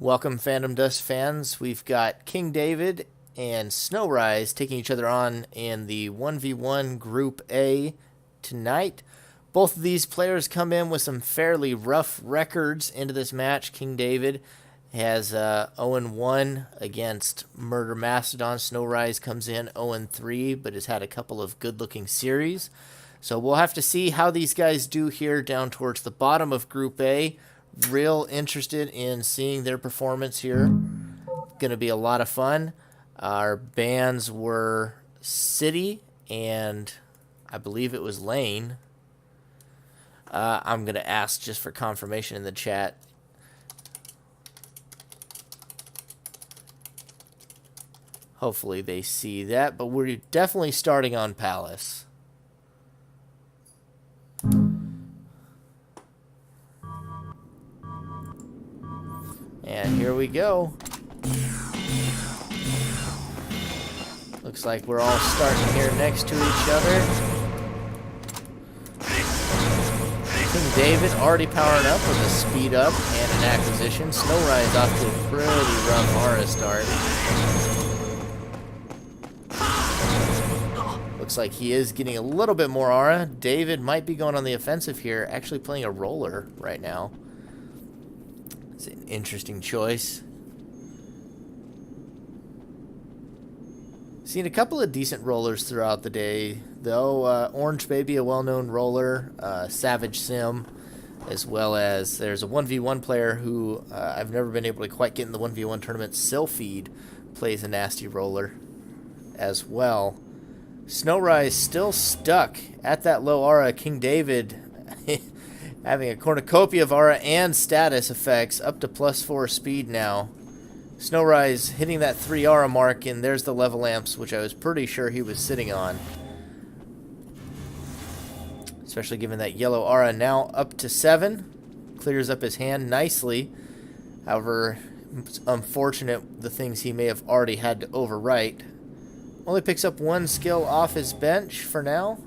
Welcome, Phantom Dust fans. We've got King David and SnowRyze taking each other on in the 1v1 Group A tonight. Both of these players come in with some fairly rough records into this match. King David has 0-1 against Murder Mastodon. SnowRyze comes in 0-3, but has had a couple of good-looking series. So we'll have to see how these guys do here down towards the bottom of Group A. Real interested in seeing their performance here. Going to be a lot of fun. Our bands were City and I believe it was Lane. I'm going to ask just for confirmation in the chat. Hopefully they see that, but we're definitely starting on Palace. And here we go. Looks like we're all starting here next to each other. King David already powering up with a speed up and an acquisition. SnowRyze off to a pretty rough aura start. Looks like he is getting a little bit more aura. David might be going on the offensive here, actually playing a roller right now. It's an interesting choice. Seen a couple of decent rollers throughout the day, though. Orange Baby, a well-known roller, Savage Sim, as well as there's a 1v1 player who I've never been able to quite get in the 1v1 tournament. Sylpheed plays a nasty roller as well. SnowRyze still stuck at that low aura. King David having a cornucopia of aura and status effects, up to +4 speed now. SnowRyze hitting that 3 aura mark, and there's the level amps, which I was pretty sure he was sitting on. Especially given that yellow aura now up to 7. Clears up his hand nicely. However, it's unfortunate the things he may have already had to overwrite. Only picks up 1 skill off his bench for now.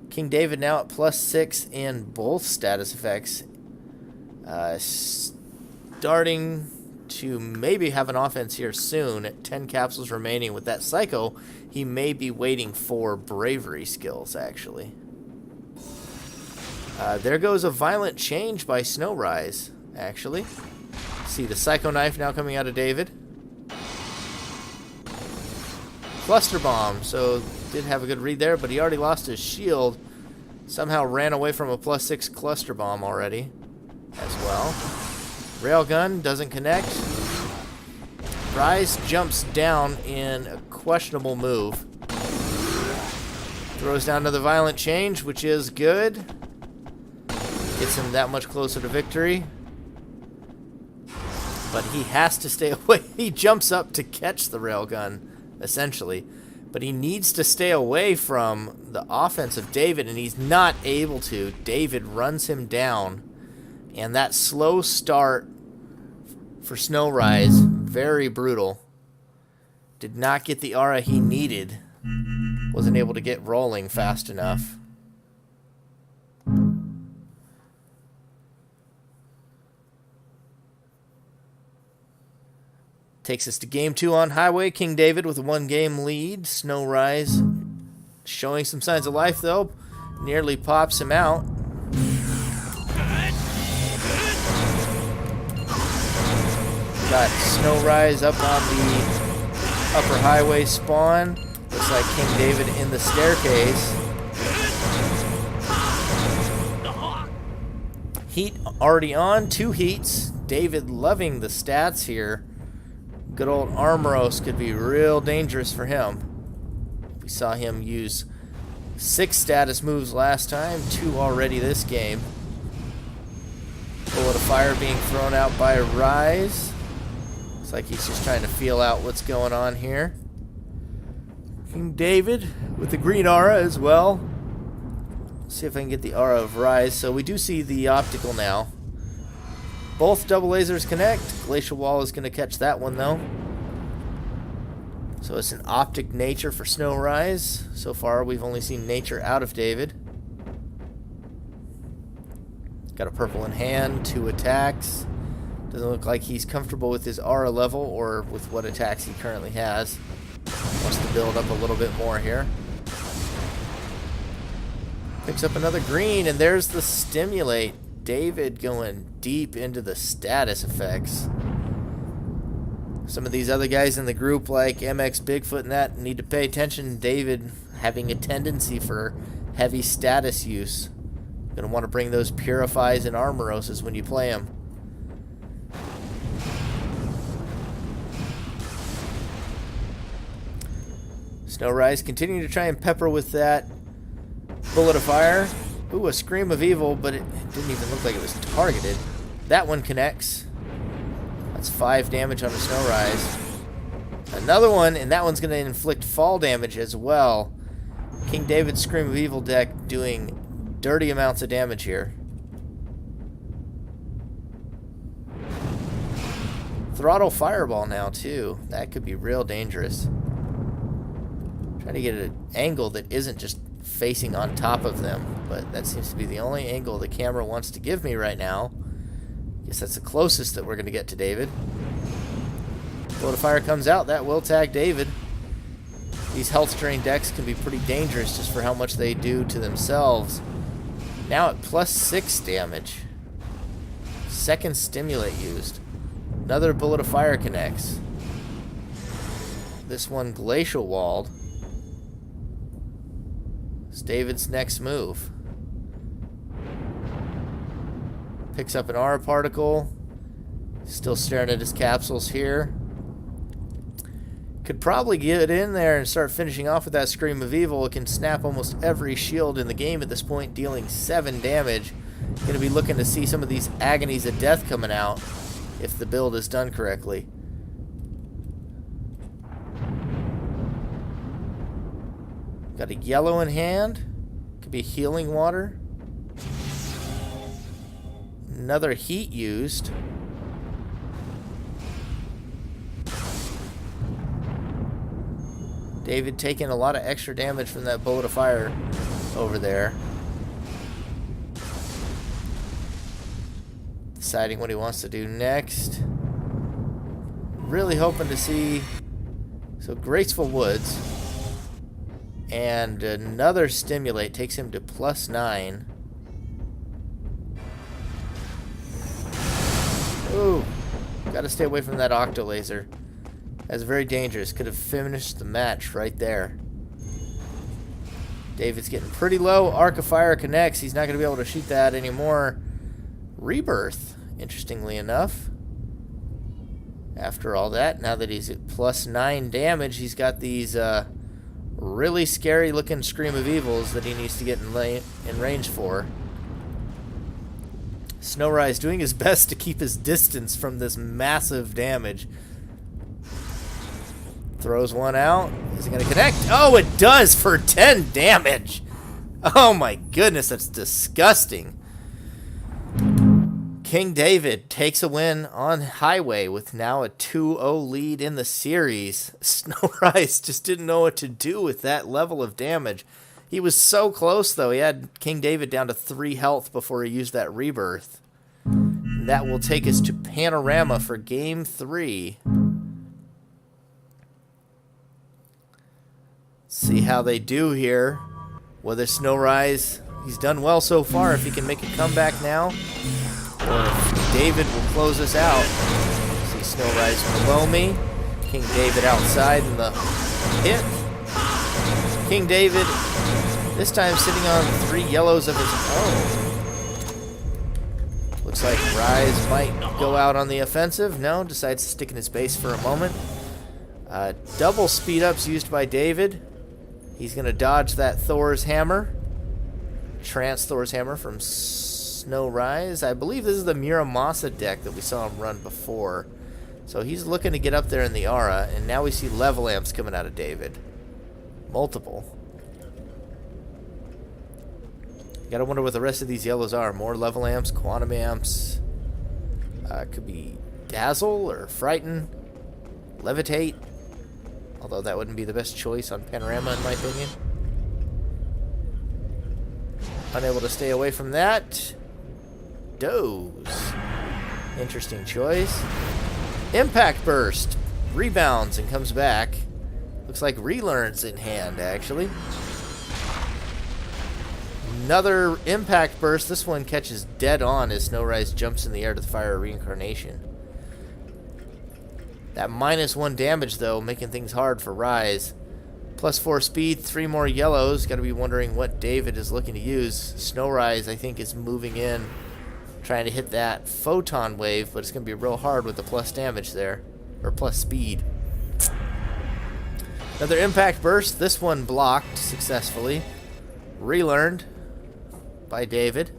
King David now at +6 in both status effects. Starting to maybe have an offense here soon at 10 capsules remaining. With that Psycho, he may be waiting for bravery skills, actually. There goes a violent change by SnowRyze, actually. See the Psycho Knife now coming out of David. Cluster Bomb, so did have a good read there, but he already lost his shield. Somehow ran away from a +6 Cluster Bomb already as well. Railgun doesn't connect. Ryze jumps down in a questionable move. Throws down another violent change, which is good. Gets him that much closer to victory. But he has to stay away. He jumps up to catch the railgun, essentially. But he needs to stay away from the offense of David, and he's not able to. David runs him down. And that slow start for SnowRyze, very brutal. Did not get the aura he needed. Wasn't able to get rolling fast enough. Takes us to game 2 on Highway. King David with a 1-game lead. SnowRyze showing some signs of life, though. Nearly pops him out. Got SnowRyze up on the upper highway spawn. Looks like King David in the staircase. Heat already on. 2 heats. David loving the stats here. Good old Armoros could be real dangerous for him. We saw him use 6 status moves last time, 2 already this game. Bullet of fire being thrown out by Ryze. Looks like he's just trying to feel out what's going on here. King David with the green aura as well. Let's see if I can get the aura of Ryze. So we do see the optical now. Both double lasers connect. Glacial Wall is going to catch that one, though. So it's an optic nature for SnowRyze. So far, we've only seen nature out of David. Got a purple in hand, 2 attacks. Doesn't look like he's comfortable with his aura level or with what attacks he currently has. Wants to build up a little bit more here. Picks up another green, and there's the stimulate. David going deep into the status effects. Some of these other guys in the group, like MX Bigfoot and that, need to pay attention. David having a tendency for heavy status use. Going to want to bring those Purifies and Armoroses when you play them. SnowRyze continuing to try and pepper with that Bullet of Fire. Ooh, a Scream of Evil, but it didn't even look like it was targeted. That one connects. That's 5 damage on a SnowRyze. Another one, and that one's going to inflict fall damage as well. King David's Scream of Evil deck doing dirty amounts of damage here. Throttle Fireball now, too. That could be real dangerous. Trying to get an angle that isn't just facing on top of them, but that seems to be the only angle the camera wants to give me right now. Guess that's the closest that we're going to get to David. Bullet of Fire comes out. That will tag David. These health drain decks can be pretty dangerous just for how much they do to themselves. Now at +6 damage. Second stimulate used. Another Bullet of Fire connects. This one glacial walled. It's David's next move. Picks up an aura particle. Still staring at his capsules here. Could probably get in there and start finishing off with that Scream of Evil. It can snap almost every shield in the game at this point, dealing 7 damage. Going to be looking to see some of these Agonies of Death coming out if the build is done correctly. Got a yellow in hand. Could be healing water. Another heat used. David taking a lot of extra damage from that Bullet of Fire over there. Deciding what he wants to do next. Really hoping to see... So Graceful Woods. And another Stimulate takes him to +9. Ooh. Gotta stay away from that Octolaser. That's very dangerous. Could have finished the match right there. David's getting pretty low. Arc of Fire connects. He's not going to be able to shoot that anymore. Rebirth, interestingly enough. After all that, now that he's at +9 damage, he's got these really scary looking Scream of Evils that he needs to get in range for. SnowRyze doing his best to keep his distance from this massive damage. Throws one out. Is it going to connect? Oh, it does for 10 damage. Oh my goodness, that's disgusting. King David takes a win on Highway with now a 2-0 lead in the series. SnowRyze just didn't know what to do with that level of damage. He was so close, though. He had King David down to 3 health before he used that Rebirth. And that will take us to Panorama for Game 3. See how they do here. Whether SnowRyze, he's done well so far. If he can make a comeback now, or if David will close us out. See SnowRyze below me. King David outside in the pit. King David, this time sitting on 3 yellows of his own. Looks like Ryze might go out on the offensive. No, decides to stick in his base for a moment. Double speed ups used by David. He's going to dodge that Thor's Hammer. Trance Thor's Hammer from SnowRyze. I believe this is the Muramasa deck that we saw him run before. So he's looking to get up there in the aura, and now we see level amps coming out of David. Multiple. Gotta wonder what the rest of these yellows are. More level amps, quantum amps. Could be Dazzle or Frighten. Levitate. Although that wouldn't be the best choice on Panorama in my opinion. Unable to stay away from that. Doze. Interesting choice. Impact Burst. Rebounds and comes back. Looks like Relearn's in hand, actually. Another Impact Burst. This one catches dead on as SnowRyze jumps in the air to the Fire of Reincarnation. That -1 damage, though, making things hard for Ryze. +4 speed, 3 more yellows. Got to be wondering what David is looking to use. SnowRyze, I think, is moving in, trying to hit that photon wave, but it's going to be real hard with the plus damage there, or plus speed. Another Impact Burst. This one blocked successfully. Relearned by David.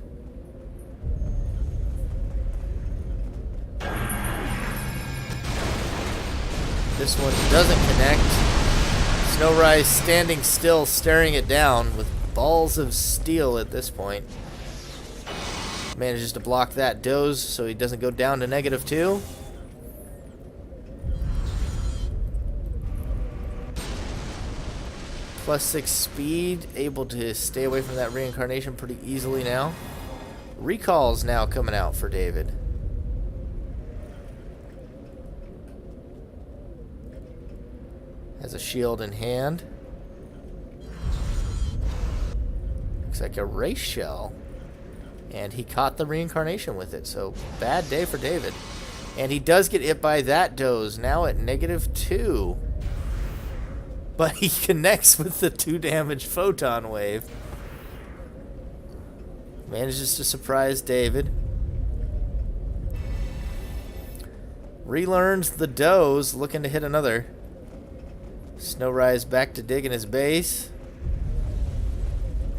This one doesn't connect. SnowRyze standing still, staring it down with balls of steel at this point. Manages to block that doze so he doesn't go down to -2. +6 speed, able to stay away from that reincarnation pretty easily now. Recalls now coming out for David. Has a shield in hand. Looks like a race shell. And he caught the reincarnation with it, so bad day for David. And he does get hit by that doze, now at -2. But he connects with the 2 damage photon wave. Manages to surprise David. Relearns the doze, looking to hit another. SnowRyze back to digging his base.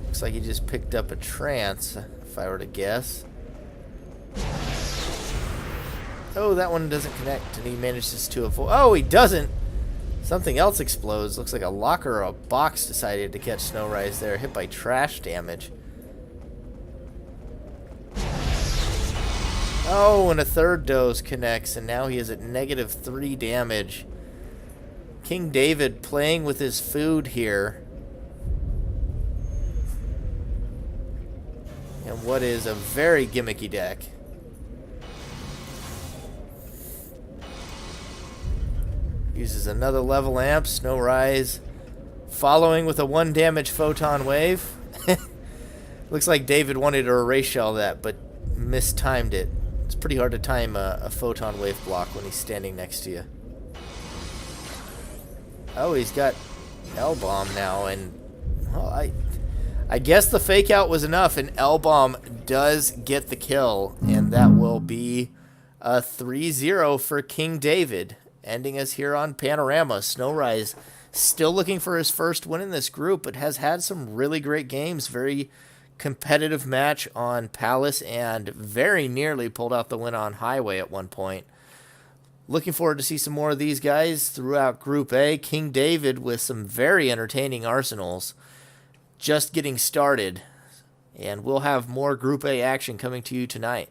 Looks like he just picked up a trance, if I were to guess. Oh, that one doesn't connect, and he manages to avoid. Oh, he doesn't! Something else explodes. Looks like a locker or a box decided to catch SnowRyze there, hit by trash damage. Oh, and a third dose connects, and now he is at -3 damage. King David playing with his food here. And what is a very gimmicky deck. Uses another level amp. SnowRyze following with a 1 damage photon wave. Looks like David wanted to erase shell that, but mistimed it. It's pretty hard to time a photon wave block when he's standing next to you. Oh, he's got L-Bomb now, and well, I guess the fake out was enough, and L-Bomb does get the kill, and that will be a 3-0 for King David, ending us here on Panorama. SnowRyze still looking for his first win in this group, but has had some really great games. Very competitive match on Palace, and very nearly pulled out the win on Highway at one point. Looking forward to see some more of these guys throughout Group A. King David with some very entertaining arsenals. Just getting started. And we'll have more Group A action coming to you tonight.